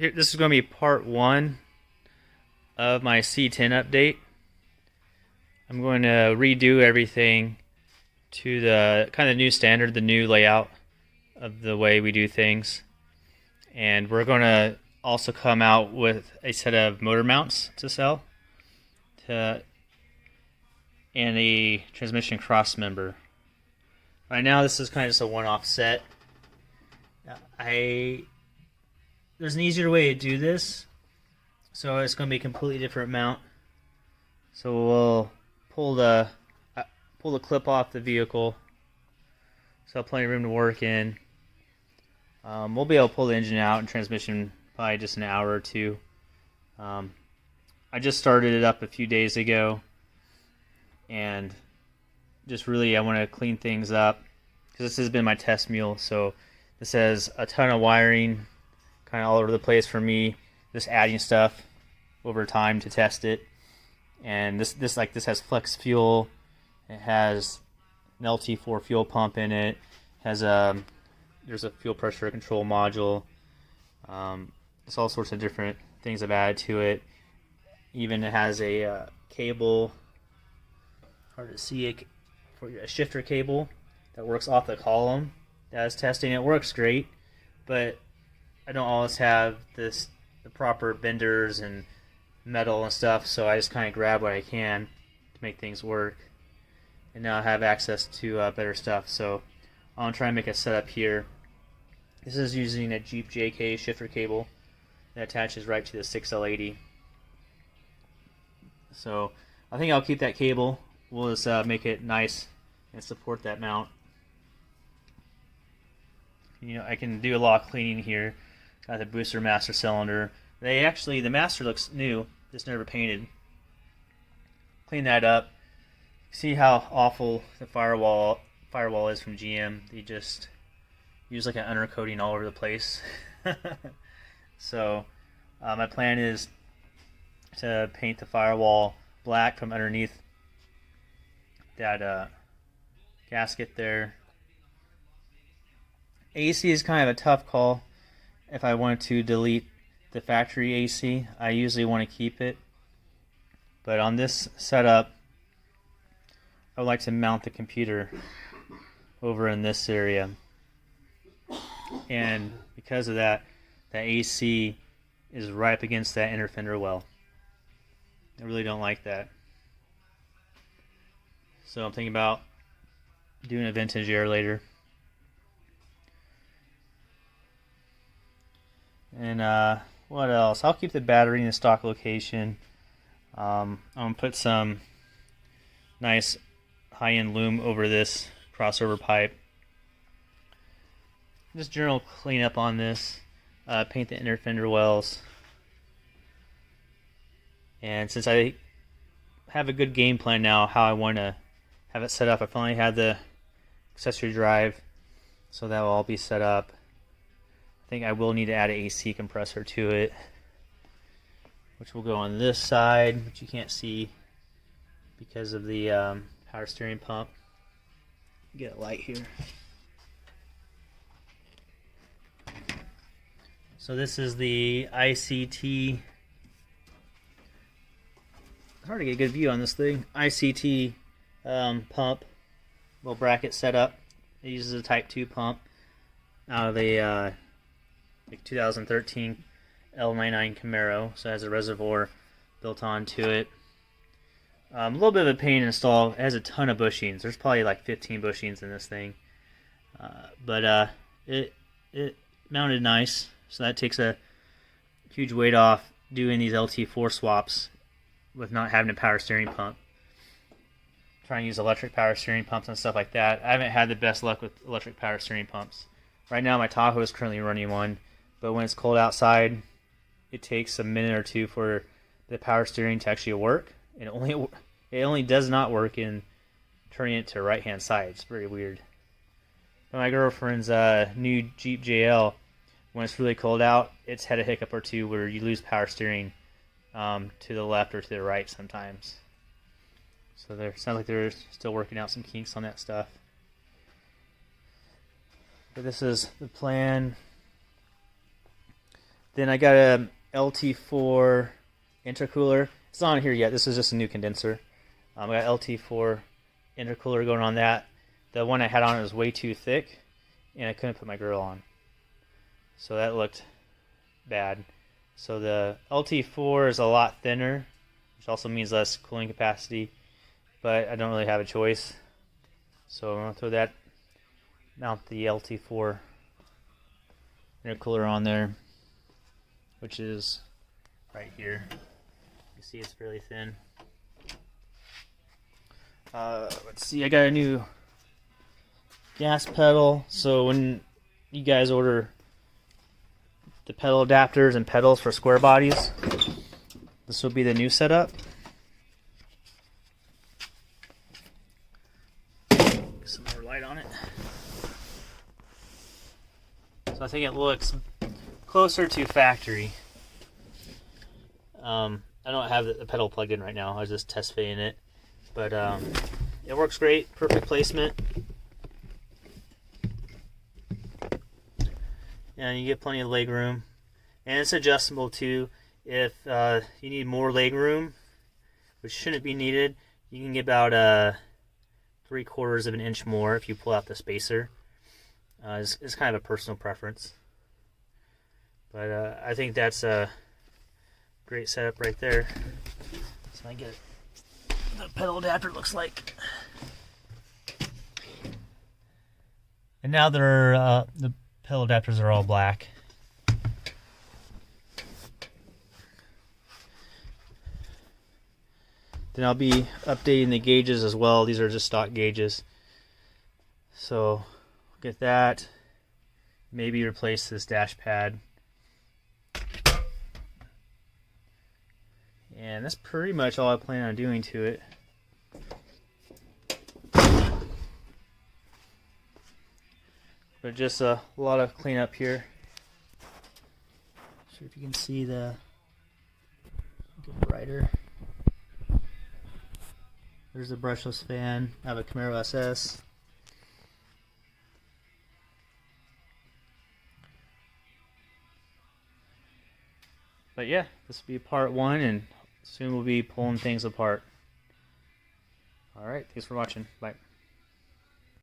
This is going to be part one of my C10 update. I'm going to redo everything to the kind of new standard, the new layout of the way we do things. And we're going to also come out with a set of motor mounts to sell and a transmission cross member. Right now this is kind of just a one-off set. There's an easier way to do this, so it's going to be a completely different mount. So we'll pull the clip off the vehicle, so plenty of room to work in. We'll be able to pull the engine out and transmission probably just an hour or two. I just started it up a few days ago, and just really I want to clean things up because this has been my test mule. So this has a ton of wiring, kind of all over the place for me. Just adding stuff over time to test it. And this has flex fuel. It has an LT4 fuel pump in it. There's a fuel pressure control module. There's all sorts of different things I've added to it. Even it has a cable, hard to see it, for a shifter cable that works off the column. That is testing. It works great, but I don't always have the proper benders and metal and stuff, so I just kind of grab what I can to make things work. And now I have access to better stuff, so I'll try and make a setup here. This is using a Jeep JK shifter cable that attaches right to the 6L80. So I think I'll keep that cable. We'll just make it nice and support that mount. You know, I can do a lot of cleaning here. Got the booster master cylinder. The master looks new, just never painted. Clean that up. See how awful the firewall is from GM. They just use like an undercoating all over the place. So my plan is to paint the firewall black from underneath that gasket there. AC is kind of a tough call. If I wanted to delete the factory AC, I usually want to keep it. But on this setup, I would like to mount the computer over in this area. And because of that, the AC is right up against that inner fender well. I really don't like that. So I'm thinking about doing a vintage air later. And what else? I'll keep the battery in the stock location. I'm going to put some nice high-end loom over this crossover pipe. Just general cleanup on this. Paint the inner fender wells. And since I have a good game plan now how I want to have it set up, I finally had the accessory drive, so that will all be set up. I think I will need to add an AC compressor to it, which will go on this side, which you can't see because of the power steering pump. Get a light here. So this is the ICT. It's hard to get a good view on this thing. ICT pump, little bracket set up. It uses a Type 2 pump out of the 2013 L99 Camaro, so it has a reservoir built onto it. A little bit of a pain to install. It has a ton of bushings. There's probably like 15 bushings in this thing, but it mounted nice, so that takes a huge weight off doing these LT4 swaps with not having a power steering pump. Trying to use electric power steering pumps and stuff like that. I haven't had the best luck with electric power steering pumps. Right now my Tahoe is currently running one, but when it's cold outside, it takes a minute or two for the power steering to actually work. It only does not work in turning it to right hand side. It's very weird. But my girlfriend's new Jeep JL, when it's really cold out, it's had a hiccup or two where you lose power steering to the left or to the right sometimes. So there sounds like they're still working out some kinks on that stuff. But this is the plan. Then I got a LT4 intercooler. It's not on here yet. This is just a new condenser. I got LT4 intercooler going on that. The one I had on was way too thick, and I couldn't put my grill on. So that looked bad. So the LT4 is a lot thinner, which also means less cooling capacity, but I don't really have a choice. So I'm going to throw that, mount the LT4 intercooler on there, which is right here. You see it's fairly thin. Let's see, I got a new gas pedal. So when you guys order the pedal adapters and pedals for square bodies, this will be the new setup. Get some more light on it. So I think it looks closer to factory. I don't have the pedal plugged in right now. I was just test fitting it, but it works great. Perfect placement, and you get plenty of leg room, and it's adjustable too. If you need more leg room, which shouldn't be needed, you can get about 3/4 of an inch more if you pull out the spacer. It's kind of a personal preference, but I think that's a great setup right there. So I get the pedal adapter looks like, and now they're the pedal adapters are all black. Then I'll be updating the gauges as well. These are just stock gauges, so get that. Maybe replace this dash pad. And that's pretty much all I plan on doing to it. But just a lot of cleanup here. Not sure if you can see the, get brighter. There's the brushless fan. I have a Camaro SS. But yeah, this will be part 1, and soon we'll be pulling things apart. Alright, thanks for watching. Bye.